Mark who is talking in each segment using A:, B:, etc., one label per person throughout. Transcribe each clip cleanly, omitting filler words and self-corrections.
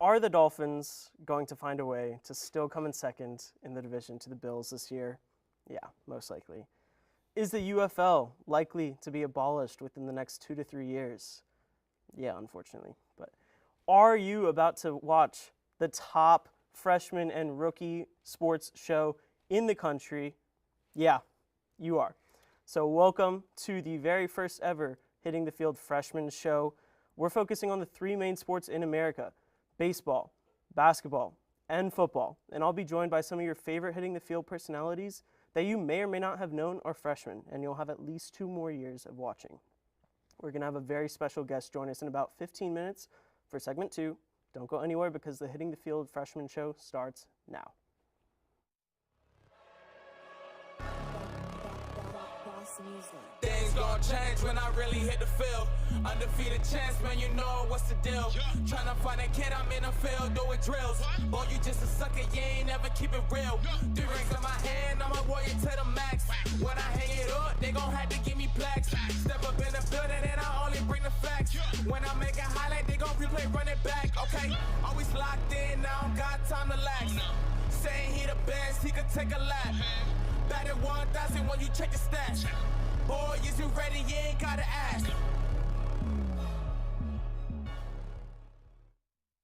A: Are the Dolphins going to find a way to still come in second in the division to the Bills this year? Yeah, most likely. Is the UFL likely to be abolished within the next 2 to 3 years? Yeah, unfortunately. But are you about to watch the top freshman and rookie sports show in the country? Yeah, you are. So welcome to the very first ever Hitting the Field Freshman Show. We're focusing on the three main sports in America: baseball, basketball, and football. And I'll be joined by some of your favorite Hitting the Field personalities that you may or may not have known are freshmen, and you'll have at least 2 more years of watching. We're going to have a very special guest join us in about 15 minutes for segment 2. Don't go anywhere because the Hitting the Field Freshman Show starts now.
B: Things gon' change when I really hit the field. Undefeated chance, man, you know what's the deal. Tryna find a kid, I'm in the field doing drills. Boy, you just a sucker, you ain't never keep it real. 3 rings in my hand, I'm a warrior to the max. When I hang it up, they gon' have to give me plaques. Step up in the building and I only bring the facts. When I make a highlight, they gon' replay, run it back. Okay, always locked in, I don't got time to lax. Saying he the best, he could take a lap. Batted 1,000 when you check the stats. Boy, is you ready? You ain't gotta ask.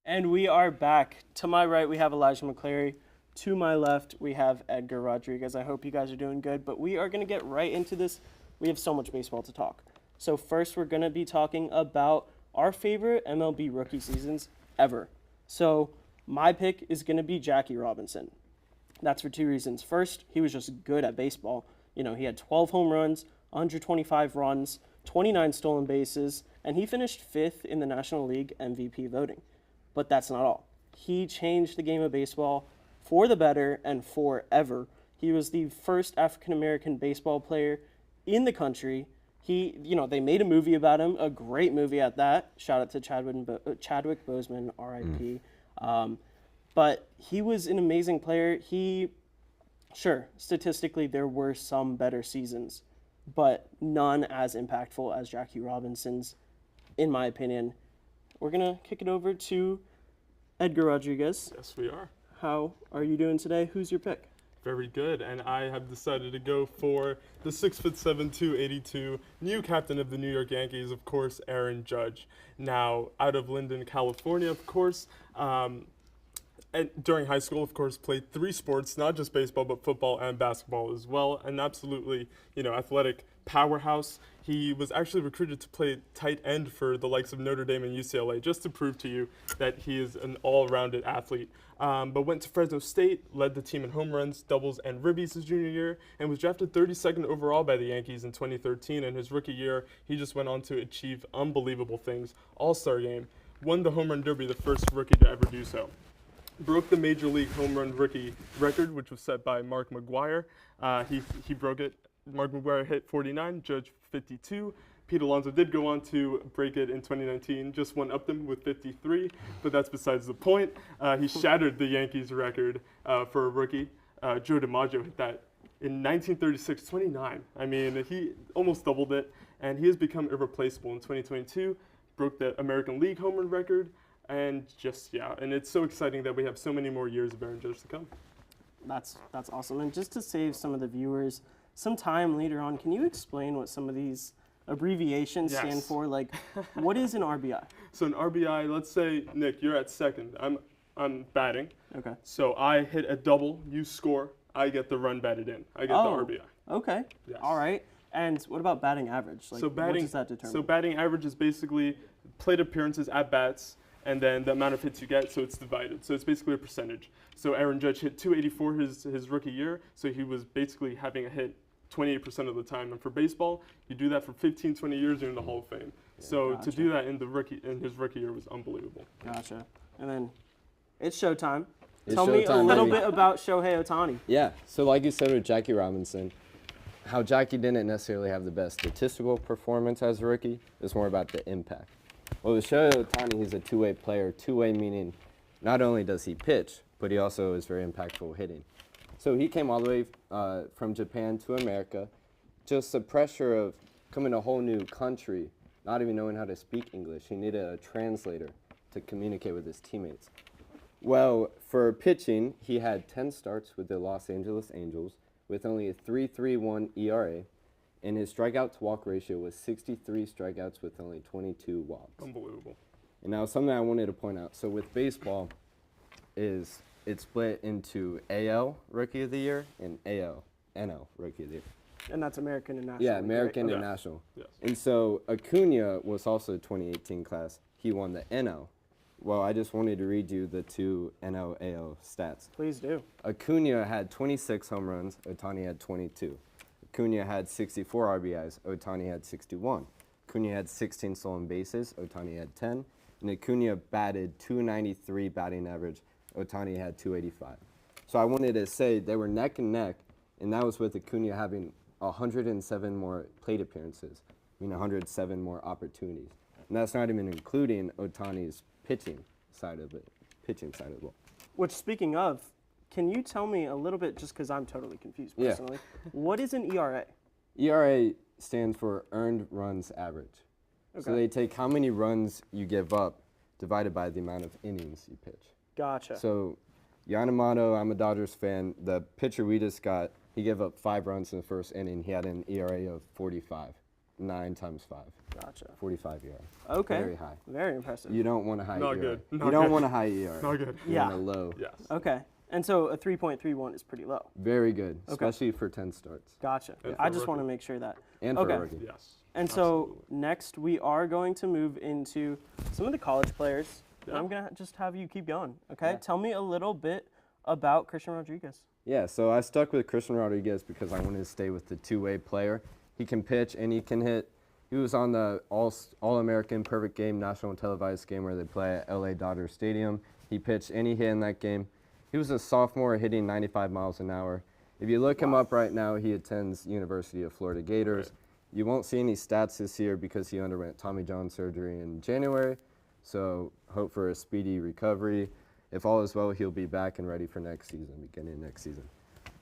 A: And we are back. To my right, we have Elijah McClary. To my left, we have Edgar Rodriguez. I hope you guys are doing good, but we are going to get right into this. We have so much baseball to talk. So first, we're going to be talking about our favorite MLB rookie seasons ever. So my pick is going to be Jackie Robinson. That's for 2 reasons. First, he was just good at baseball. You know, he had 12 home runs, 125 runs, 29 stolen bases, and he finished 5th in the National League MVP voting. But that's not all. He changed the game of baseball for the better and forever. He was the first African-American baseball player in the country. They made a movie about him, a great movie at that. Shout out to Chadwick Boseman, R.I.P. But he was an amazing player. Statistically, there were some better seasons, but none as impactful as Jackie Robinson's, in my opinion. We're going to kick it over to Edgar Rodriguez.
C: Yes, we are.
A: How are you doing today? Who's your pick?
C: Very good, and I have decided to go for the 6'7", 282 new captain of the New York Yankees, of course, Aaron Judge. Now, out of Linden, California, of course. And during high school, of course, played 3 sports, not just baseball, but football and basketball as well. An absolutely, athletic powerhouse. He was actually recruited to play tight end for the likes of Notre Dame and UCLA, just to prove to you that he is an all-rounded athlete. But went to Fresno State, led the team in home runs, doubles, and ribbies his junior year, and was drafted 32nd overall by the Yankees in 2013. And his rookie year, he just went on to achieve unbelievable things. All-star game, won the home run derby, the first rookie to ever do so. Broke the Major League home run rookie record, which was set by Mark McGwire. He broke it. Mark McGwire hit 49, Judge 52. Pete Alonso did go on to break it in 2019, just one up them with 53, but that's besides the point. He shattered the Yankees record for a rookie. Joe DiMaggio hit that in 1936, 29. I mean, he almost doubled it, and he has become irreplaceable in 2022, broke the American League home run record. And and it's so exciting that we have so many more years of Aaron Judge to come.
A: That's awesome. And just to save some of the viewers some time later on, can you explain what some of these abbreviations stand for? Like, what is an RBI?
C: So an RBI, let's say, Nick, you're at second. I'm batting. Okay. So I hit a double, you score, I get the run batted in. I get the RBI.
A: Okay. Yes. All right. And what about batting average? Like, what does that determine?
C: So batting average is basically plate appearances at bats, and then the amount of hits you get, so it's divided. So it's basically a percentage. So Aaron Judge hit 284 his rookie year, so he was basically having a hit 28% of the time. And for baseball, you do that for 15, 20 years, you're in the Hall of Fame. Yeah, so to do that in his rookie year was unbelievable.
A: Gotcha. And then it's showtime. Tell me a little bit about Shohei Ohtani.
D: Yeah, so like you said with Jackie Robinson, how Jackie didn't necessarily have the best statistical performance as a rookie, it's more about the impact. Well, with Shohei Ohtani, he's a two-way player. Two-way meaning not only does he pitch, but he also is very impactful hitting. So he came all the way from Japan to America. Just the pressure of coming to a whole new country, not even knowing how to speak English. He needed a translator to communicate with his teammates? Well, for pitching, he had 10 starts with the Los Angeles Angels with only a 3.31 ERA, and his strikeout to walk ratio was 63 strikeouts with only 22 walks.
C: Unbelievable.
D: And now something I wanted to point out. So with baseball, it's split into AL Rookie of the Year and NL Rookie of the Year.
A: And that's American and National.
D: Yeah,
A: League,
D: American
A: right?
D: and
C: Yeah.
D: National.
C: Yes.
D: And so Acuna was also a 2018 class. He won the NL. Well, I just wanted to read you the two NL AL stats.
A: Please do.
D: Acuna had 26 home runs. Ohtani had 22. Acuna had 64 RBIs. Ohtani had 61. Acuna had 16 stolen bases. Ohtani had 10. And Acuna batted 293 batting average. Ohtani had 285. So I wanted to say they were neck and neck, and that was with Acuna having 107 more plate appearances, 107 more opportunities. And that's not even including Ohtani's pitching side of it, ball.
A: Which, speaking of, can you tell me a little bit, just because I'm totally confused
D: Yeah.
A: personally, what is an ERA?
D: ERA stands for earned runs average. So
A: Okay.
D: they take how many runs you give up divided by the amount of innings you pitch.
A: Gotcha.
D: So Yamamoto, I'm a Dodgers fan. The pitcher we just got, he gave up 5 runs in the first inning. He had an ERA of 45. 9 times 5.
A: Gotcha.
D: 45 ERA.
A: Okay.
D: Very high.
A: Very impressive.
D: You don't want a high
C: Not
D: ERA.
C: good.
D: You
C: Not
D: don't
C: good.
D: want a high ERA.
C: Not good.
D: You
A: Yeah.
D: want a low.
C: Yes.
A: Okay. And so a 3.31 is pretty low.
D: Very good,
A: Okay.
D: especially for 10 starts.
A: Gotcha.
C: And
A: I
C: for
A: just want to
C: rookie.
A: make sure that.
D: And
A: Okay.
D: for a rookie.
C: Yes.
A: And so
C: Absolutely.
A: next we are going to move into some of the college players. And
C: Yeah.
A: I'm going to just have you keep going. Okay.
D: Yeah.
A: Tell me a little bit about Christian Rodriguez.
D: Yeah, so I stuck with Christian Rodriguez because I wanted to stay with the two-way player. He can pitch and he can hit. He was on the All-American Perfect Game national televised game where they play at LA Dodger Stadium. He pitched and he hit in that game. He was a sophomore hitting 95 miles an hour. If you look him up right now, he attends University of Florida Gators.
C: Right.
D: You won't see any stats this year because he underwent Tommy John surgery in January. So hope for a speedy recovery. If all is well, he'll be back and ready for next season, beginning of next season.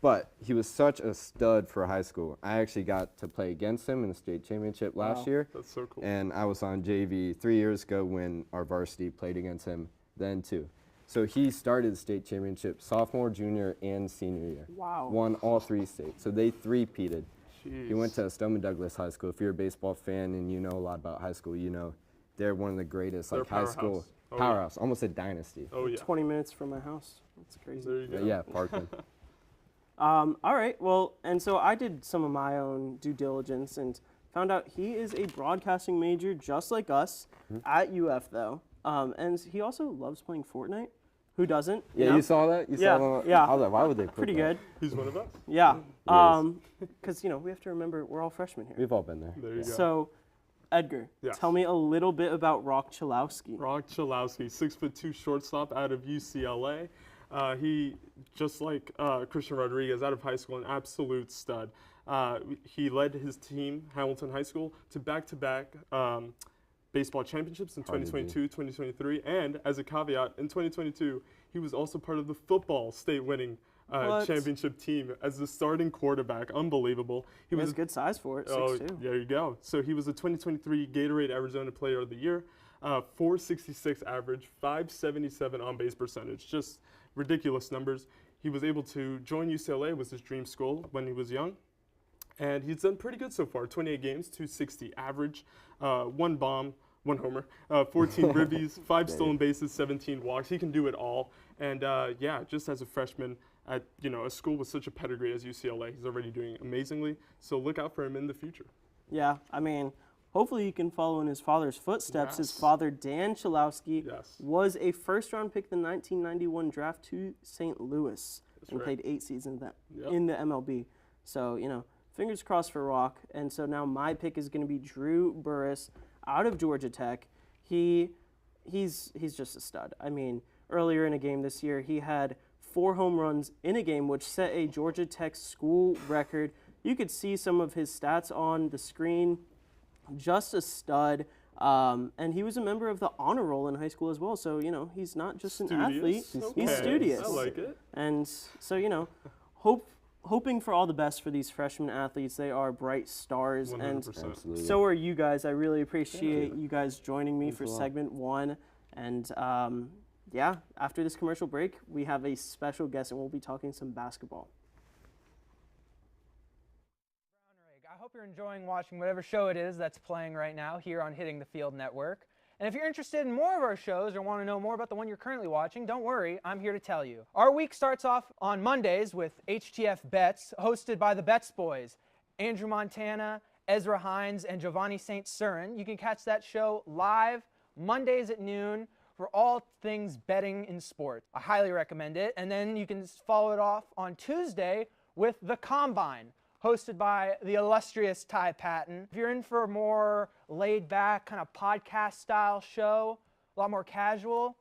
D: But he was such a stud for high school. I actually got to play against him in the state championship last
A: Wow.
D: year.
C: That's so cool.
D: And I was on JV 3 years ago when our varsity played against him then too. So he started the state championship sophomore, junior, and senior year.
A: Wow.
D: Won all 3 states. So they three-peated.
C: Jeez.
D: He went to Stoneman Douglas High School. If you're a baseball fan and you know a lot about high school, you know they're one of the greatest
C: They're
D: like high school
C: powerhouse. Oh, yeah.
D: powerhouse, almost a dynasty.
C: Oh yeah.
A: 20 minutes from my house. That's crazy.
C: There you go.
D: Yeah, Parkland.
A: All right. Well, and so I did some of my own due diligence and found out he is a broadcasting major just like us at UF, though. And he also loves playing Fortnite. Who doesn't?
D: Yeah,
A: know?
D: you saw that? You
A: Yeah,
D: saw that?
A: yeah.
D: I was like, why would they put
A: Pretty
D: that?
A: good.
C: He's one of us.
A: Yeah.
D: He
A: Because, we have to remember we're all freshmen here.
D: We've all been there.
C: There you go.
A: So, Edgar,
C: Yes.
A: tell me a little bit about Rock Chalowski.
C: Rock Chalowski, 6'2" shortstop out of UCLA. He, just like Christian Rodriguez, out of high school, an absolute stud. He led his team, Hamilton High School, to back-to-back baseball championships in
D: Hard to do.
C: 2022, 2023, and as a caveat, in 2022, he was also part of the football state-winning
A: What?
C: championship team as the starting quarterback. Unbelievable.
A: He has good size for it, 6'2".
C: There you go. So he was a 2023 Gatorade Arizona Player of the Year, 466 average, 577 on-base percentage, just ridiculous numbers. He was able to join UCLA, was his dream school when he was young, and he's done pretty good so far. 28 games, 260 average, 1 bomb, 1 homer, 14 ribbies, 5 stolen bases, 17 walks. He can do it all. And yeah, just as a freshman at a school with such a pedigree as UCLA, he's already doing amazingly. So look out for him in the future.
A: Yeah, I mean, hopefully he can follow in his father's footsteps. His
C: Yes.
A: father, Dan Chalowski,
C: Yes.
A: was a first-round pick in the 1991 draft to St. Louis and
C: right.
A: played 8 seasons
C: Yep.
A: in the MLB. So, fingers crossed for Rock. And so now my pick is going to be Drew Burris out of Georgia Tech. He's just a stud. I mean, earlier in a game this year, he had 4 home runs in a game, which set a Georgia Tech school record. You could see some of his stats on the screen. Just a stud. And he was a member of the honor roll in high school as well. So, he's not just an athlete.
C: Studious?
A: He's
C: Okay.
A: studious.
C: I like it.
A: And so, hoping for all the best for these freshman athletes. They are bright stars.
C: 100%.
A: And
D: Absolutely.
A: so are you guys. I really appreciate you guys joining me
D: Thanks
A: for
D: a lot.
A: segment 1. And yeah, after this commercial break, we have a special guest and we'll be talking some basketball.
E: I hope you're enjoying watching whatever show it is that's playing right now here on Hitting the Field Network. And if you're interested in more of our shows or want to know more about the one you're currently watching, don't worry, I'm here to tell you. Our week starts off on Mondays with HTF Bets, hosted by the Bets Boys, Andrew Montana, Ezra Hines, and Giovanni St. Cyrin. You can catch that show live Mondays at noon for all things betting in sports. I highly recommend it. And then you can follow it off on Tuesday with The Combine, hosted by the illustrious Ty Patton. If you're in for a more laid-back, kind of podcast-style show, a lot more casual,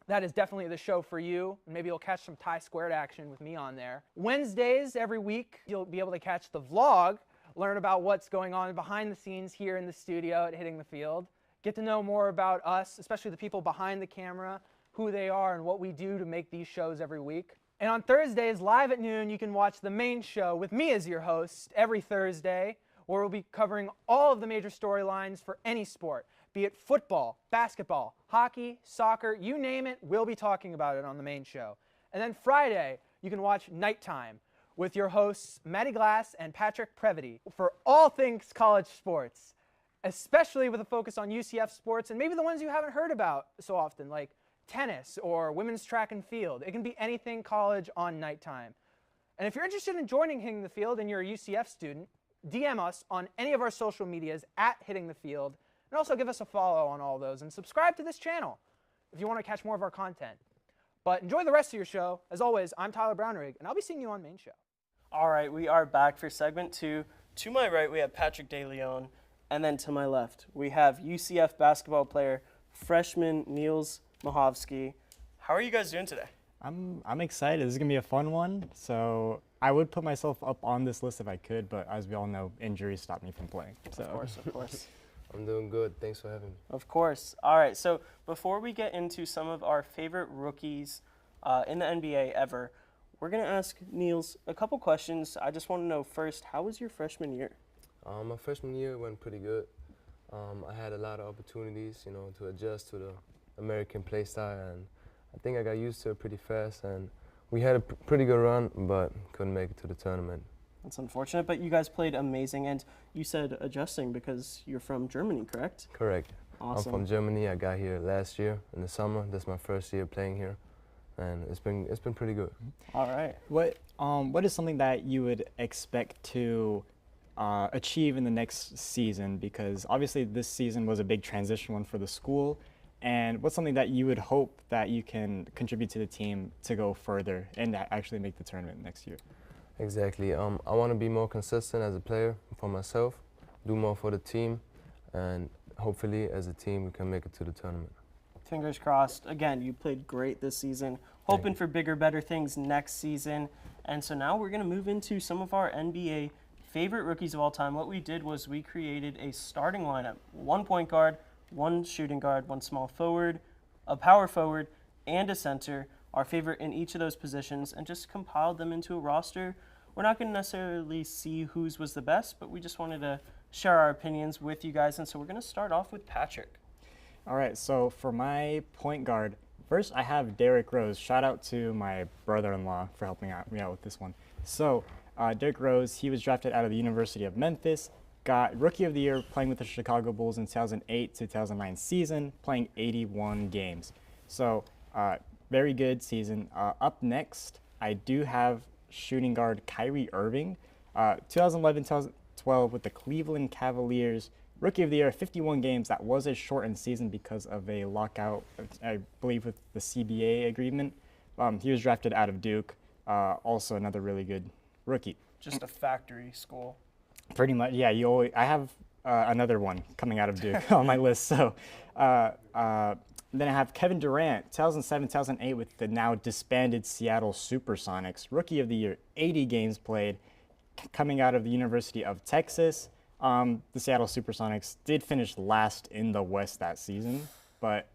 E: that is definitely the show for you. Maybe you'll catch some Ty Squared action with me on there. Wednesdays every week, you'll be able to catch the vlog, learn about what's going on behind the scenes here in the studio at Hitting the Field, get to know more about us, especially the people behind the camera, who they are and what we do to make these shows every week. And on Thursdays, live at noon, you can watch the main show with me as your host every Thursday, where we'll be covering all of the major storylines for any sport, be it football, basketball, hockey, soccer, you name it, we'll be talking about it on the main show. And then Friday, you can watch Nighttime with your hosts, Matty Glass and Patrick Previty, for all things college sports, especially with a focus on UCF sports and maybe the ones you haven't heard about so often, like tennis or women's track and field. It can be anything college on Nighttime. And if you're interested in joining Hitting the Field and you're a UCF student, DM us on any of our social medias at Hitting the Field, and also give us a follow on all those and subscribe to this channel if you want to catch more of our content. But enjoy the rest of your show. As always, I'm Tyler Brownrigg, and I'll be seeing you on Main Show.
A: All right, we are back for segment 2. To my right, we have Patrick DeLeon, and then to my left, we have UCF basketball player, freshman Nils Machowski. How are you guys doing today?
F: I'm excited. This is going to be a fun one. So I would put myself up on this list if I could, but as we all know, injuries stopped me from playing. So.
A: Of course.
D: I'm doing good. Thanks for having me.
A: Of course. All right, so before we get into some of our favorite rookies in the NBA ever, we're going to ask Nils a couple questions. I just want to know first, how was your freshman year?
G: My freshman year went pretty good. I had a lot of opportunities, to adjust to the American play style, and I think I got used to it pretty fast, and we had a pretty good run, but couldn't make it to the tournament.
A: That's unfortunate, but you guys played amazing, and you said adjusting because you're from Germany, correct?
G: Correct.
A: Awesome.
G: I'm from Germany. I got here last year in the summer. That's my first year playing here, and it's been pretty good.
A: All right.
F: What is something that you would expect to achieve in the next season? Because obviously this season was a big transition one for the school. And what's something that you would hope that you can contribute to the team to go further and actually make the tournament next year?
G: Exactly. I want to be more consistent as a player for myself, do more for the team, and hopefully as a team we can make it to the tournament.
A: Fingers crossed. Again, you played great this season. Hoping for bigger, better things next season. And so now we're going to move into some of our NBA favorite rookies of all time. What we did was we created a starting lineup, 1 point guard, 1 shooting guard, 1 small forward, a power forward, and a center, our favorite in each of those positions, and just compiled them into a roster. We're not going to necessarily see whose was the best, but we just wanted to share our opinions with you guys, and so we're going to start off with Patrick.
F: All right, so for my point guard, first I have Derrick Rose. Shout out to my brother-in-law for helping me out with this one. So Derrick Rose, he was drafted out of the University of Memphis, got Rookie of the Year playing with the Chicago Bulls in 2008 to 2009 season, playing 81 games. So very good season. Up next, I do have shooting guard Kyrie Irving, 2011-2012 with the Cleveland Cavaliers, Rookie of the Year, 51 games. That was a shortened season because of a lockout, I believe, with the CBA agreement. He was drafted out of Duke, also another really good rookie.
A: Just a factory school.
F: Pretty much, yeah. I have another one coming out of Duke on my list. So then I have Kevin Durant, 2007-2008 with the now disbanded Seattle Supersonics. Rookie of the Year, 80 games played, coming out of the University of Texas. The Seattle Supersonics did finish last in the West that season, but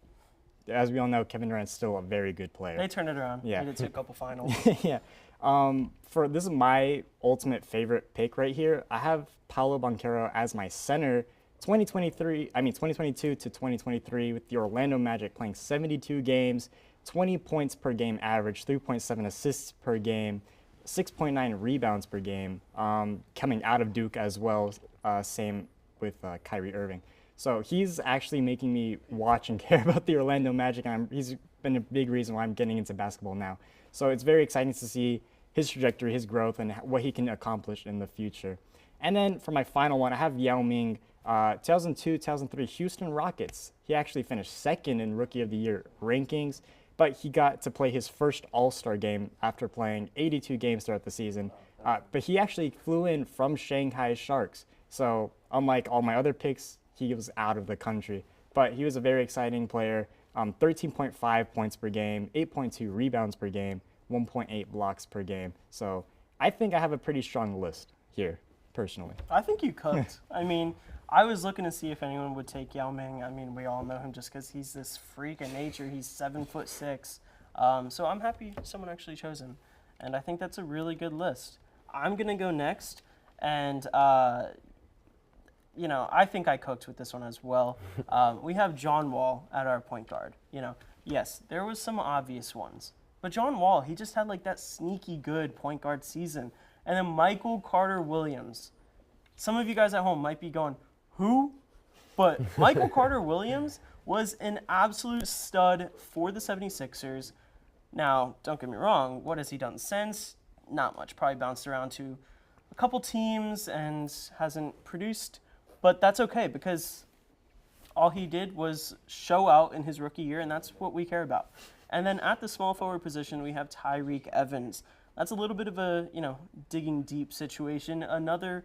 F: as we all know, Kevin Durant's still a very good player.
A: They turned it around.
F: Yeah.
A: They did see a couple finals.
F: Yeah. This is my ultimate favorite pick right here. I have Paolo Banchero as my center, 2022 to 2023 with the Orlando Magic playing 72 games, 20 points per game average, 3.7 assists per game, 6.9 rebounds per game, coming out of Duke as well, same with Kyrie Irving. So he's actually making me watch and care about the Orlando Magic, and he's been a big reason why I'm getting into basketball now. So it's very exciting to see his trajectory, his growth, and what he can accomplish in the future. And then for my final one, I have Yao Ming, 2002-2003 Houston Rockets. He actually finished second in Rookie of the Year rankings, but he got to play his first All-Star game after playing 82 games throughout the season. But he actually flew in from Shanghai Sharks. So unlike all my other picks, he was out of the country. But he was a very exciting player, 13.5 points per game, 8.2 rebounds per game, 1.8 blocks per game. So I think I have a pretty strong list here, personally.
A: I think you cooked. I mean, I was looking to see if anyone would take Yao Ming. I mean, we all know him just because he's this freak of nature. He's 7'6". So I'm happy someone actually chose him. And I think that's a really good list. I'm going to go next. And, you know, I think I cooked with this one as well. We have John Wall at our point guard. You know, yes, there was some obvious ones. But John Wall, he just had like that sneaky good point guard season. And then Michael Carter-Williams. Some of you guys at home might be going, who? But Michael Carter-Williams was an absolute stud for the 76ers. Now, don't get me wrong, what has he done since? Not much. Probably bounced around to a couple teams and hasn't produced. But that's okay because all he did was show out in his rookie year, and that's what we care about. And then at the small forward position, we have Tyreke Evans. That's a little bit of a, you know, digging deep situation. Another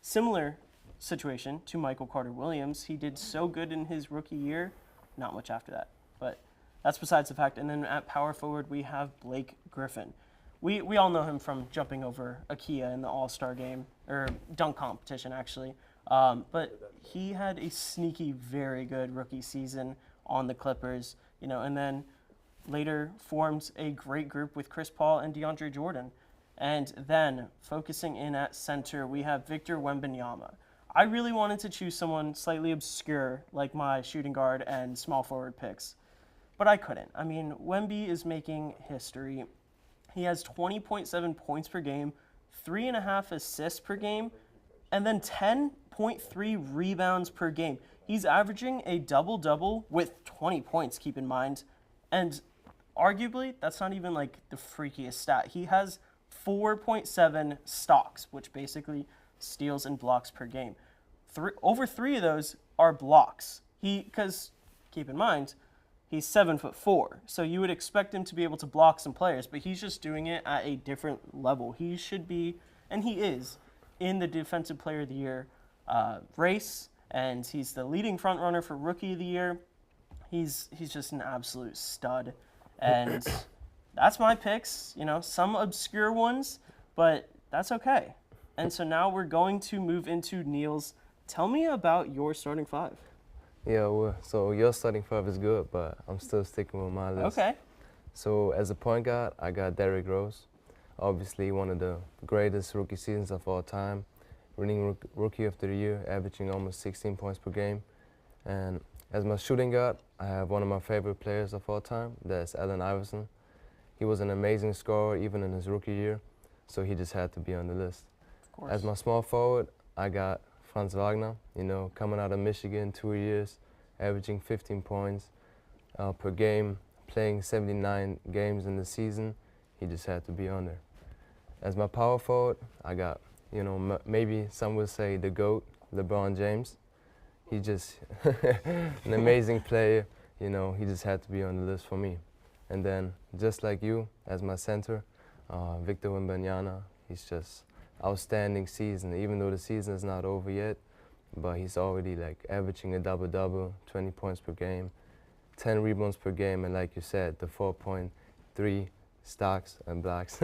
A: similar situation to Michael Carter-Williams. He did so good in his rookie year, not much after that. But that's besides the fact. And then at power forward, we have Blake Griffin. We all know him from jumping over Akia in the All-Star game, or dunk competition, actually. But he had a sneaky, very good rookie season on the Clippers, you know, and then later formed a great group with Chris Paul and DeAndre Jordan. And then, focusing in at center, we have Victor Wembanyama. I really wanted to choose someone slightly obscure, like my shooting guard and small forward picks, but I couldn't. I mean, Wemby is making history. He has 20.7 points per game, 3.5 assists per game, and then 10.3 rebounds per game. He's averaging a double-double with 20 points, keep in mind. And arguably, that's not even like the freakiest stat. He has 4.7 stocks, which basically steals and blocks per game. Over 3 of those are blocks. Because keep in mind, he's 7'4", so you would expect him to be able to block some players, but he's just doing it at a different level. He should be, and he is, in the Defensive Player of the Year race, and he's the leading front runner for Rookie of the Year. He's just an absolute stud, and that's my picks. You know, some obscure ones, but that's okay. And so now we're going to move into Nils. Tell me about your starting 5.
G: Yeah, well, so your starting 5 is good, but I'm still sticking with my list.
A: Okay.
G: So as a point guard, I got Derrick Rose. Obviously one of the greatest rookie seasons of all time. Winning Rookie of the Year, averaging almost 16 points per game. And as my shooting guard, I have one of my favorite players of all time. That's Allen Iverson. He was an amazing scorer even in his rookie year, so he just had to be on the list.
A: Of course.
G: As my small forward, I got Franz Wagner, you know, coming out of Michigan, 2 years, averaging 15 points per game, playing 79 games in the season. He just had to be on there. As my power forward, I got, you know, maybe some would say the GOAT, LeBron James. He just an amazing player, you know, he just had to be on the list for me. And then, just like you, as my center, Victor Wembanyama, he's just outstanding season, even though the season is not over yet, but he's already like averaging a double-double, 20 points per game, 10 rebounds per game, and like you said, the 4.3 stocks and blocks.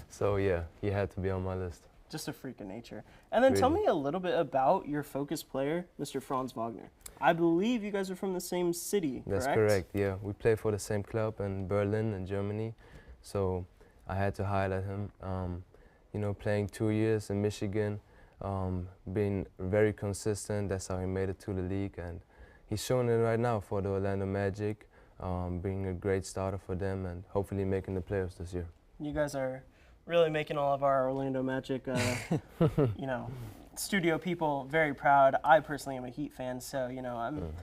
G: So yeah, he had to be on my list.
A: Just a freak of nature. And then tell
G: Really?
A: me a little bit about your focus player, Mr. Franz Wagner. I believe you guys are from the same city,
G: That's
A: correct?
G: correct, yeah. We play for the same club in Berlin, in Germany, so I had to highlight him. You know, playing 2 years in Michigan, being very consistent. That's how he made it to the league, and he's showing it right now for the Orlando Magic, being a great starter for them and hopefully making the playoffs this year.
A: You guys are really making all of our Orlando Magic, you know, studio people very proud. I personally am a Heat fan, so, you know, I'm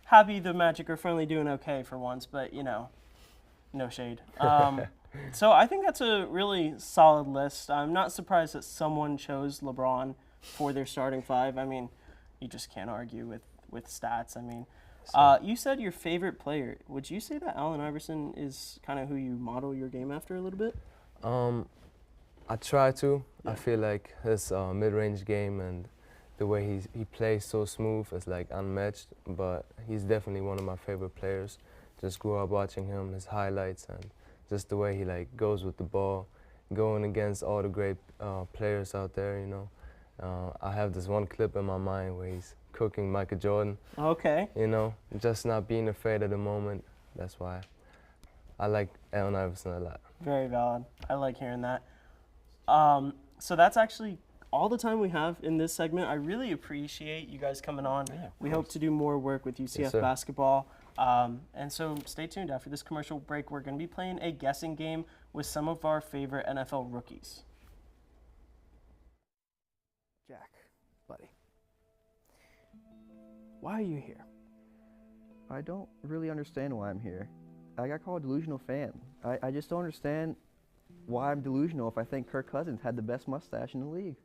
A: happy the Magic are finally doing okay for once, but, you know, no shade. So I think that's a really solid list. I'm not surprised that someone chose LeBron for their starting five. I mean, you just can't argue with stats. I mean, you said your favorite player. Would you say that Allen Iverson is kind of who you model your game after a little bit?
G: I try to. Yeah. I feel like his mid-range game and the way he plays so smooth is like unmatched, but he's definitely one of my favorite players. Just grew up watching him, his highlights, and just the way he like goes with the ball, going against all the great players out there, you know. I have this one clip in my mind where he's cooking Michael Jordan. Okay. You know, just not being afraid of the moment. That's why I like Allen Iverson a lot.
A: Very valid. I like hearing that. So that's actually all the time we have in this segment. I really appreciate you guys coming on. Yeah, we hope to do more work with UCF basketball. And so stay tuned. After this commercial break, we're going to be playing a guessing game with some of our favorite NFL rookies.
E: Jack, buddy, why are you here?
H: I don't really understand why I'm here. I got called a delusional fan. I just don't understand why I'm delusional if I think Kirk Cousins had the best mustache in the league.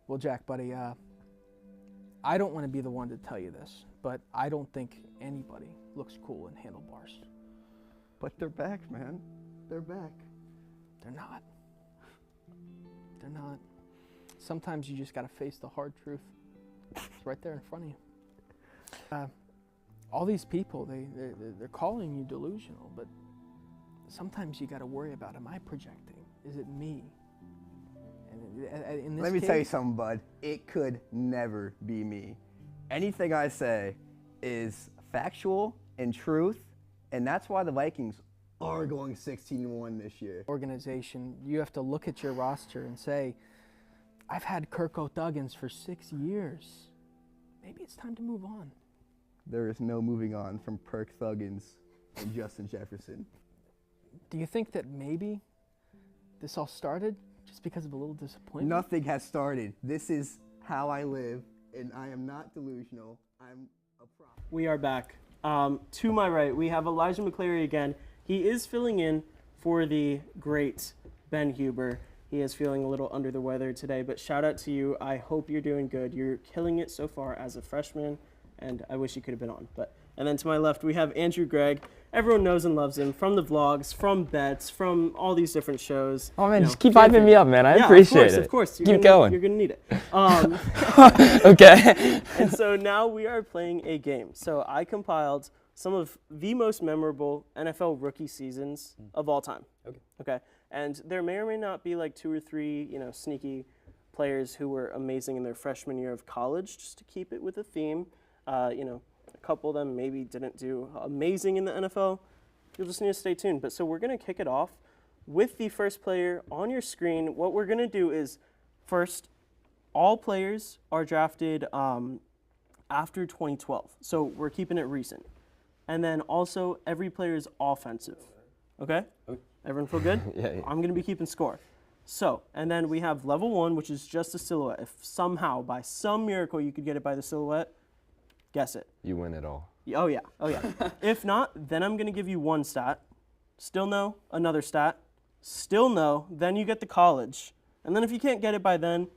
E: Well, Jack, buddy, I don't want to be the one to tell you this, but I don't think anybody looks cool in handlebars.
H: But they're back, man. They're back.
E: They're not. They're not. Sometimes you just got to face the hard truth. It's right there in front of you. All these people, they're calling you delusional, but sometimes you got to worry about, am I projecting? Is it me? And in this
H: Let me
E: case,
H: tell you something, bud. It could never be me. Anything I say is factual and truth, and that's why the Vikings are going 16-1 this year.
E: Organization, you have to look at your roster and say, I've had Kirk Thuggins for 6 years. Maybe it's time to move on.
H: There is no moving on from Kirk Thuggins and Justin Jefferson.
E: Do you think that maybe this all started just because of a little disappointment?
H: Nothing has started. This is how I live, and I am not delusional. I'm a prop.
A: We are back. To my right, we have Elijah McCleary again. He is filling in for the great Ben Huber. He is feeling a little under the weather today, but shout out to you. I hope you're doing good. You're killing it so far as a freshman, and I wish you could have been on. And then to my left, we have Andrew Gregg. Everyone knows and loves him from the vlogs, from bets, from all these different shows.
I: Oh, man, just keep hyping me up, man. I appreciate it.
A: Of course.
I: Keep going.
A: You're going to need it.
I: Okay.
A: And so now we are playing a game. So I compiled some of the most memorable NFL rookie seasons of all time. Okay. And there may or may not be like 2 or 3, sneaky players who were amazing in their freshman year of college, just to keep it with a theme. A couple of them maybe didn't do amazing in the NFL. You'll just need to stay tuned. But so we're going to kick it off with the first player on your screen. What we're going to do is, first, all players are drafted after 2012. So we're keeping it recent. And then also every player is offensive. Okay? Everyone feel good?
D: Yeah.
A: I'm going to be keeping score. So, and then we have level 1, which is just a silhouette. If somehow, by some miracle, you could get it by the silhouette, guess it.
D: You win it all.
A: Oh, yeah. If not, then I'm going to give you 1 stat. Still no, another stat. Still no, then you get the college. And then if you can't get it by then,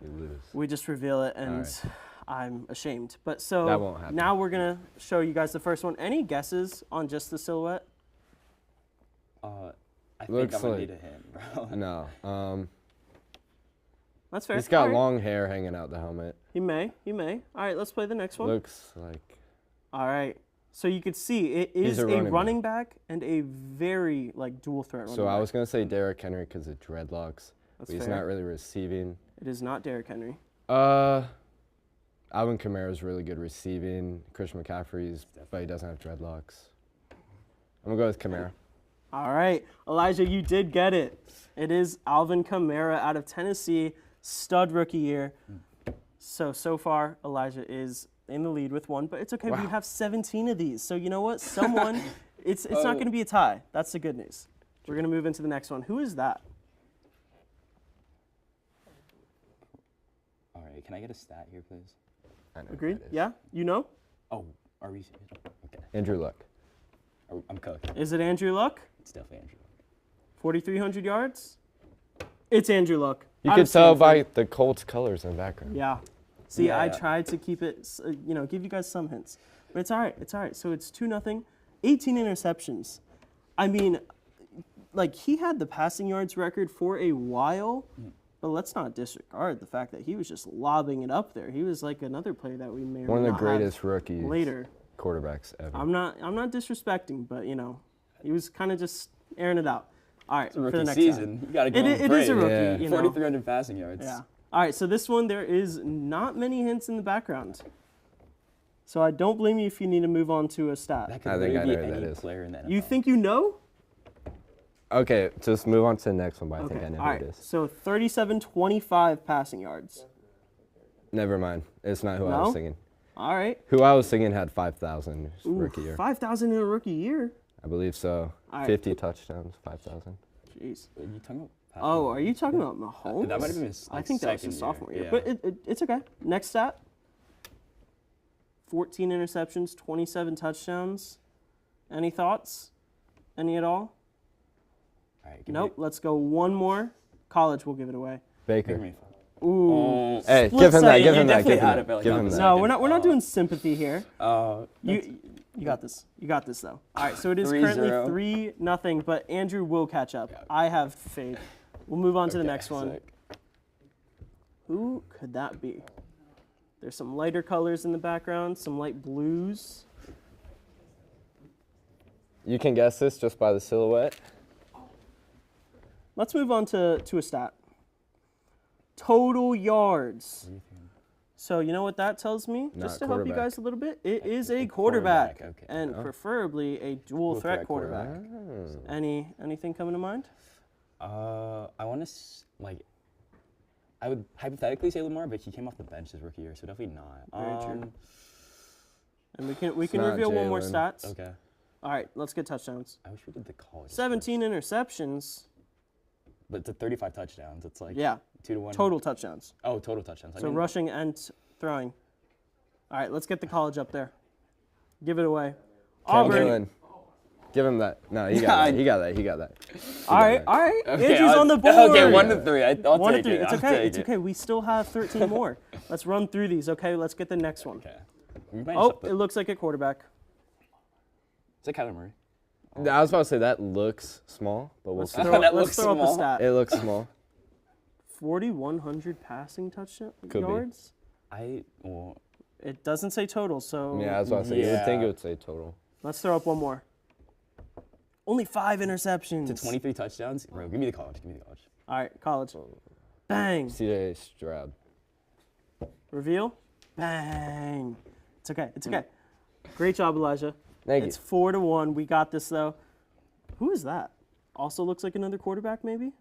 D: you lose.
A: We just reveal it, and right. I'm ashamed. But so
D: that won't happen.
A: Now we're going to show you guys the first one. Any guesses on just the silhouette?
I: I think I'm going to need a hint, bro.
D: No.
A: That's fair.
D: He's got long hair hanging out the helmet.
A: He may. All right, let's play the next one.
D: Looks like.
A: All right. So you could see it is a running back and a very dual threat running back.
D: So I was going to say Derrick Henry because of dreadlocks.
A: That's
D: but he's
A: fair.
D: not really receiving.
A: It is not Derrick Henry.
D: Alvin Kamara's really good receiving. Christian McCaffrey's, but he doesn't have dreadlocks. I'm going to go with Kamara.
A: All right. Elijah, you did get it. It is Alvin Kamara out of Tennessee. stud rookie year. So far, Elijah is in the lead with 1, but it's okay. We have 17 of these. So you know what? Someone, it's not going to be a tie. That's the good news. We're going to move into the next one. Who is that?
I: All right, can I get a stat here, please?
D: I know who
A: Agreed?
D: that is.
A: Yeah? You know?
I: Oh, are we? Okay.
D: Andrew Luck.
I: I'm cooked.
A: Is it Andrew Luck?
I: It's definitely Andrew.
A: 4,300 yards? It's Andrew Luck.
D: You
A: Out
D: could
A: of
D: tell
A: Stanford.
D: by the Colts colors in the background.
A: Yeah. See, I
I: Yeah.
A: tried to keep it, give you guys some hints. But it's all right. It's all right. So it's 2-0. 18 interceptions. I mean, like, he had the passing yards record for a while, but let's not disregard the fact that he was just lobbing it up there. He was like another player that we may or
D: One of
A: may
D: the
A: not
D: greatest
A: have
D: rookies
A: later.
D: quarterbacks ever.
A: I'm not disrespecting, but, he was kind of just airing it out. All right,
I: It's a
A: for the
I: rookie
A: next
I: season.
A: guy.
I: You gotta give him
A: It is a
I: praise.
A: rookie,
D: Yeah.
I: 4,300 passing yards.
A: Yeah. All right, so this one, there is not many hints in the background. So I don't blame you if you need to move on to a stat.
I: That could
D: I think
I: literally
D: I
I: be
D: know who that
I: any
D: is.
I: player in the NFL.
A: You think you know?
D: Okay, just move on to the next one, but I think
A: Okay.
D: I know
A: All
D: who
A: right,
D: it is.
A: so 37-25 passing yards.
D: Never mind. It's not who I
A: No?
D: was singing.
A: All right.
D: Who I was singing had 5,000
A: Ooh,
D: rookie year.
A: 5,000 in a rookie year?
D: I believe so.
A: All right.
D: 50 touchdowns, 5,000.
A: Jeez.
I: Are you talking about?
A: Oh, are you talking about Mahomes?
I: That might have been his,
A: I
I: like,
A: think that was
I: second
A: his
I: year.
A: sophomore year.
I: Yeah.
A: But it's okay. Next stat. 14 interceptions, 27 touchdowns. Any thoughts? Any at all?
I: All right, give
A: Nope. Let's go one more. College will give it away.
D: Baker.
I: me.
A: Ooh.
D: Hey,
A: Split
D: give him that,
A: second.
D: give
A: You
D: him that,
I: definitely
D: give him
I: had it
D: that.
I: for, like,
D: Give
I: half
D: him
I: a
D: that.
I: second.
A: No, we're not doing sympathy here.
I: That's-
A: You got this. You got this though. All right, so it is currently
I: 3-0.
A: 3-0, but Andrew will catch up. I have faith. We'll move on to the
I: Okay,
A: next one.
I: sick.
A: Who could that be? There's some lighter colors in the background, some light blues.
D: You can guess this just by the silhouette.
A: Let's move on to a stat. Total yards. So you know what that tells me?
D: Not
A: Just to help you
D: quarterback.
A: guys a little bit, it is a quarterback,
I: quarterback, okay.
A: and preferably a dual threat
I: threat
A: quarterback. Anything coming to mind?
I: I want to I would hypothetically say Lamar, but he came off the bench his rookie year, so definitely not.
A: Very true. And we can
D: not
A: reveal one more
D: Jalen.
A: stats.
I: Okay.
A: All right, let's get touchdowns.
I: I wish we did the college.
A: 17 interceptions.
I: But to 35 touchdowns, it's like
A: Yeah,
I: 2-1.
A: total touchdowns.
I: Oh, total touchdowns. I
A: So
I: mean,
A: rushing and throwing. All right, let's get the college up there. Give it away. Auburn.
D: Jalen. Give him that. No, he got that. He got that. He got that.
A: All right.
I: okay,
A: Andrew's on the board.
I: Okay, 1-3. I'll
A: 1 to
I: take
A: 3.
I: it.
A: It's
I: I'll
A: okay.
I: take
A: It's
I: it.
A: okay. We still have 13 more. Let's run through these. Okay, let's get the next one.
I: Okay. We might
A: Oh,
I: just put-
A: it looks like a quarterback.
I: Is it Kyler Murray?
D: I was about to say that looks small, but we'll see.
I: That
A: Let's
I: looks
A: throw up a
I: small.
A: stat.
D: It looks small.
A: 4,100 passing touchdown
D: Could be.
A: yards.
I: Well,
A: It doesn't say total, so
D: Yeah, I was about to say. You would think it
I: Yeah.
D: would say total.
A: let's throw up one more. Only 5 interceptions.
I: to 23 touchdowns? Bro, give me the college. Give me the college.
A: All right, college. Bang.
D: CJ Stroud.
A: Reveal. Bang. It's okay. It's okay. Great job, Elijah.
D: Thank
A: It's
D: you.
A: 4-1. We got this though. Who is that? Also looks like another quarterback, maybe.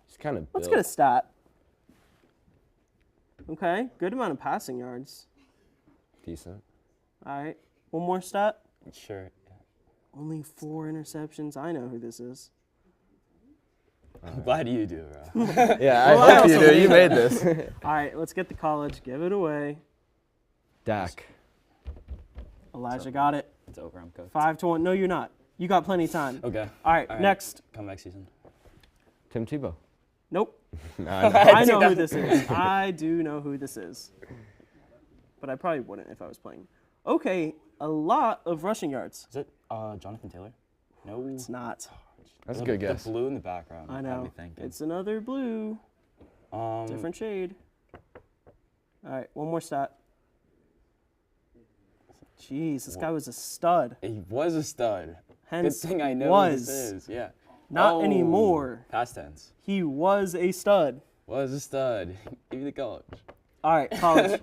D: He's kind of
A: Let's
D: built.
A: get a stat. Okay, good amount of passing yards.
D: Decent.
A: All right, one more stat.
I: Sure.
A: Only 4 interceptions. I know who this is.
I: I'm glad you do, bro.
D: Yeah,
A: Well, I
D: I hope you
A: also
D: do. You
A: made
D: made this.
A: All right, let's get the college. Give it away.
D: Dak.
A: Elijah got it.
I: It's over. I'm cooked.
A: 5-1. No, you're not. You got plenty of time.
I: Okay.
A: All right,
I: All right.
A: next.
I: Comeback season.
D: Tim Tebow.
A: Nope.
D: No, I know.
A: I know who this is. I do know who this is. But I probably wouldn't if I was playing. Okay, a lot of rushing yards.
I: Is it Jonathan Taylor? No.
A: It's not.
D: That's a good guess.
I: The blue in the background.
A: I
I: had
A: know.
I: me thinking.
A: It's another blue. Different shade. All right, one more stat. Jeez, this guy was a stud.
I: He was a stud.
A: Hence,
I: Good thing I know who
A: was.
I: this is. Yeah.
A: Not
I: Oh,
A: anymore.
I: Past tense.
A: He was a stud.
I: Was a stud. Give me the college.
A: All right, college.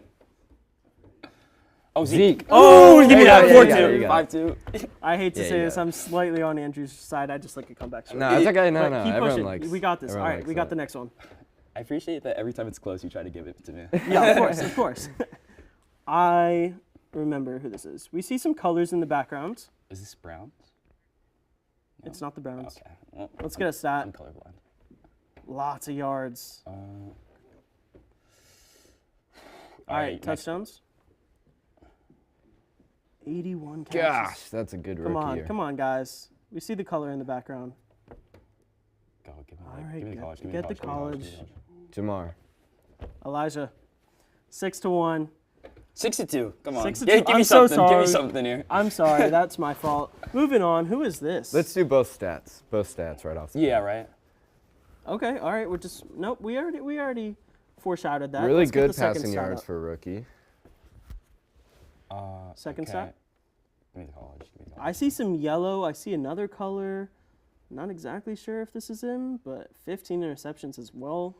I: Oh, Zeke.
A: Oh,
I: Give me
D: Yeah,
I: that.
D: yeah,
I: 4-2.
D: yeah, you got it.
I: 5-2.
A: I hate to
D: Yeah,
A: say
D: you
A: this,
D: got it.
A: I'm slightly on Andrew's side. I just like a comeback story.
D: No, it's okay. No,
A: But
D: no.
A: keep
D: Everyone
A: pushing.
D: likes.
A: We got this. All
D: everyone
A: right,
D: likes
A: we got
D: that.
A: the next one.
I: I appreciate that every time it's close, you try to give it to me.
A: Yeah, of course, of course. I remember who this is. We see some colors in the background.
I: Is this Browns?
A: It's not the Browns.
I: Okay. Well,
A: Let's get a stat.
I: I'm colorblind.
A: Lots of yards.
I: All
A: All right,
I: next.
A: touchdowns. 81 catches.
D: Gosh, that's a good rookie
A: Come on,
D: year.
A: come on, guys. We see the color in the background.
I: Go, give me,
A: All
I: like,
A: right,
I: give me the
A: get-
I: college. Give me
A: get
I: the
A: the
I: college. Give me the college.
D: Jamar.
A: Elijah, 6-1.
I: 6-2. Come on.
A: 6-2.
I: Give me
A: I'm so
I: something. Give
A: sorry.
I: me something here.
A: I'm sorry, that's my fault. Moving on, who is this?
D: Let's do both stats. Both stats right off. The
I: Yeah, right.
A: Okay, all right, we're just nope. We already foreshadowed that.
D: Really
A: Let's get
D: good
A: the second
D: passing
A: stat
D: yards
A: up.
D: for a rookie.
A: Second
I: okay.
A: stat.
I: Give me the college. Give me the
A: I
I: college.
A: see some yellow. I see another color. Not exactly sure if this is him, but 15 interceptions as well.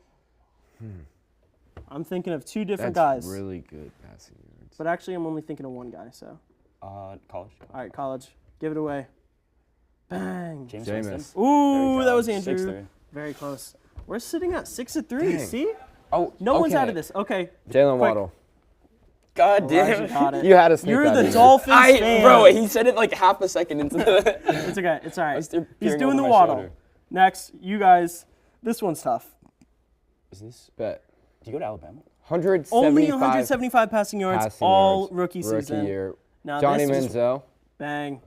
A: I'm thinking of two different
D: That's
A: guys,
D: really good passing yards.
A: but actually I'm only thinking of one guy. So,
I: College.
A: all right, college, give it away. Bang.
I: James
D: Jameis.
I: Winston.
A: Ooh,
I: There we
A: that
I: go.
A: was Andrew.
I: 6-3.
A: Very close. We're sitting at 6-3.
D: Dang.
A: See,
I: Oh,
A: no one's out of
I: okay.
A: this. Okay,
D: Jalen
A: quick.
D: Waddle.
I: God
A: Elijah
I: damn.
A: got it.
D: You had to sneak
A: You're
D: that
A: the
D: in.
A: Dolphins fan.
I: Bro, he said it like half a second into the.
A: It's okay. It's all
I: I
A: right.
I: was still
A: He's
I: peering
A: doing
I: over
A: the
I: my
A: waddle.
I: shoulder.
A: Next, you guys. This one's tough.
I: Is this?
D: Bet.
I: Do you go to Alabama?
D: 175
A: Only 175 passing yards
D: passing
A: all
D: yards,
A: rookie season.
D: year.
A: Now
D: Johnny
A: this was-
D: Manziel.
A: Bang.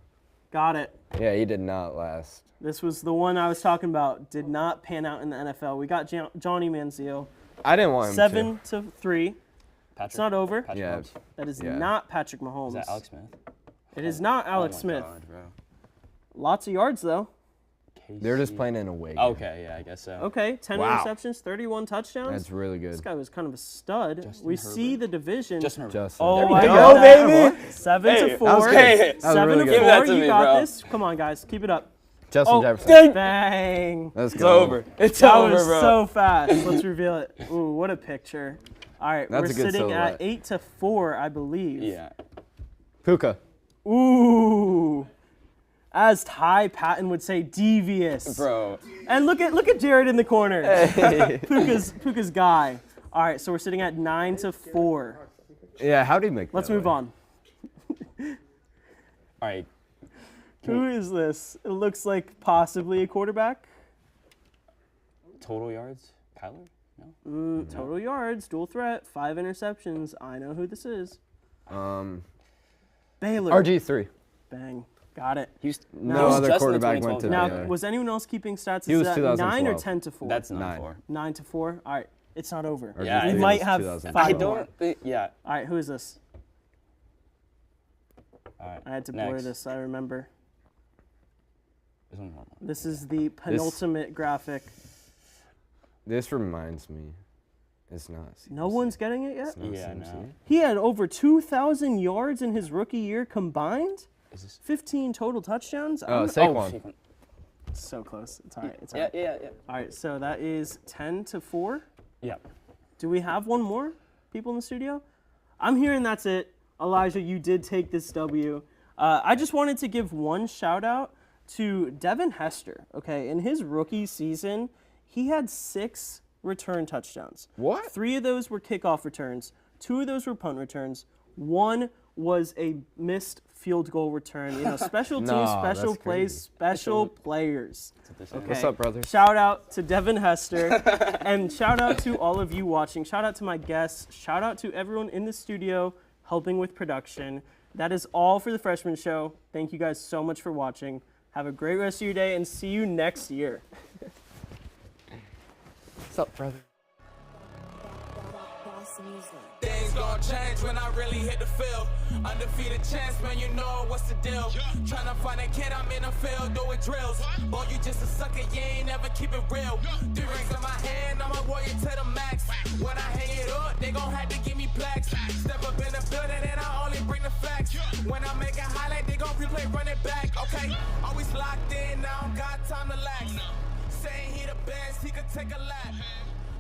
A: Got it.
D: Yeah, he did not last.
A: This was the one I was talking about. Did not pan out in the NFL. We got Johnny Manziel.
D: I didn't want him
A: 7-3.
I: Patrick.
A: It's not over.
I: Patrick
D: Yeah.
I: Mahomes.
A: That is
D: Yeah.
A: not Patrick Mahomes.
I: Is that Alex Smith?
A: It is not Alex
I: Oh my
A: Smith.
I: God, bro.
A: Lots of yards though.
D: They're just
I: KC.
D: playing in a way.
I: Okay, yeah, I guess so.
A: Okay, 10
D: Wow.
A: interceptions, 31 touchdowns.
D: That's really
A: This
D: good.
A: guy was kind of a stud.
I: Justin
A: We
I: Herbert.
A: see the division.
I: Justin Herbert.
D: Justin.
A: Oh,
I: There we
A: I
I: go.
A: got that.
I: Baby.
A: 7-4.
D: that was good.
I: Hey,
D: That was
A: 7
D: really
A: to
D: good.
A: 4.
I: Give that to
A: You
I: me,
A: got
I: bro.
A: this. Come on, guys, keep it up.
D: Justin
A: Oh,
D: Jefferson.
A: Bang.
D: Let's
I: It's
D: go.
I: over. It's
A: That
I: over,
A: was
I: bro.
A: so fast. Let's reveal it. Ooh, what a picture. All right,
D: That's
A: we're
D: a good
A: sitting
D: silhouette.
A: at 8-4, I believe.
I: Yeah.
D: Puka.
A: Ooh. As Ty Patton would say, devious.
I: Bro.
A: And look at Jared in the corner. Puka's guy. All right, so we're sitting at 9-4.
D: Yeah, how did he make that?
A: Let's move
D: way?
A: on.
I: All right.
A: Who is this? It looks like possibly a quarterback.
I: Total yards? Kyler? No?
A: Total yards, dual threat, 5 interceptions. I know who this is. Baylor.
D: RG3.
A: Bang. Got it.
I: He was,
D: No
A: Now-
D: other
I: Justin in
D: quarterback went
I: 2012,
D: to
A: Now,
D: the
I: right?
A: was anyone else keeping stats?
D: He
A: Is
D: was
A: that 9 or
D: 2012.
A: 10-4?
I: That's
D: Nine.
I: 9-4.
A: 9-4. All right, it's not over.
I: Yeah,
A: we
I: it
A: might
D: was
A: have
D: 2012.
A: 5
I: I
A: more.
I: don't think, yeah.
A: All right, who is this?
I: All right.
A: I had to blur
I: next.
A: this. I remember.
I: There's one more.
A: This is the penultimate graphic.
D: This reminds me. It's not.
A: No one's getting it yet.
D: It's not
I: Yeah,
D: CMC.
I: no.
A: He had over 2,000 yards in his rookie year combined.
I: Is this?
A: 15 total touchdowns.
D: Oh,
A: I'm
D: Saquon.
I: Saquon.
A: so close. It's all right. It's all
I: Yeah,
A: right.
I: yeah.
A: All right, so that is 10-4.
I: Yeah.
A: Do we have one more people in the studio? I'm hearing that's it. Elijah, you did take this W. I just wanted to give one shout out to Devin Hester. Okay, in his rookie season, he had 6 return touchdowns.
D: What?
A: 3 of those were kickoff returns. 2 of those were punt returns. 1 was a missed field goal return. You know, special teams,
D: No,
A: special
D: that's
A: plays,
D: crazy.
A: special players.
I: Okay.
D: What's up, brothers?
A: Shout out to Devin Hester, and shout out to all of you watching. Shout out to my guests. Shout out to everyone in the studio helping with production. That is all for the Freshman Show. Thank you guys so much for watching. Have a great rest of your day, and see you next year.
D: What's up, brother?
B: Things gon' change when I really hit the field. Undefeated champs, man, you know what's the deal. Tryna find a kid, I'm in the field doing drills. Boy, you just a sucker, you ain't never keep it real. 3 rings in my hand, I'm a warrior to the max. When I hang it up, they gon' have to give me plaques. Step up in the building and I only bring the facts. When I make a highlight, they gon' replay, run it back. Okay, always locked in, now I don't got time to lax. Saying he the best, he could take a lap.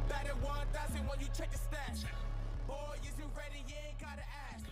B: Batted 1,000 when you check the stats. Boy, is you ready? You ain't gotta ask.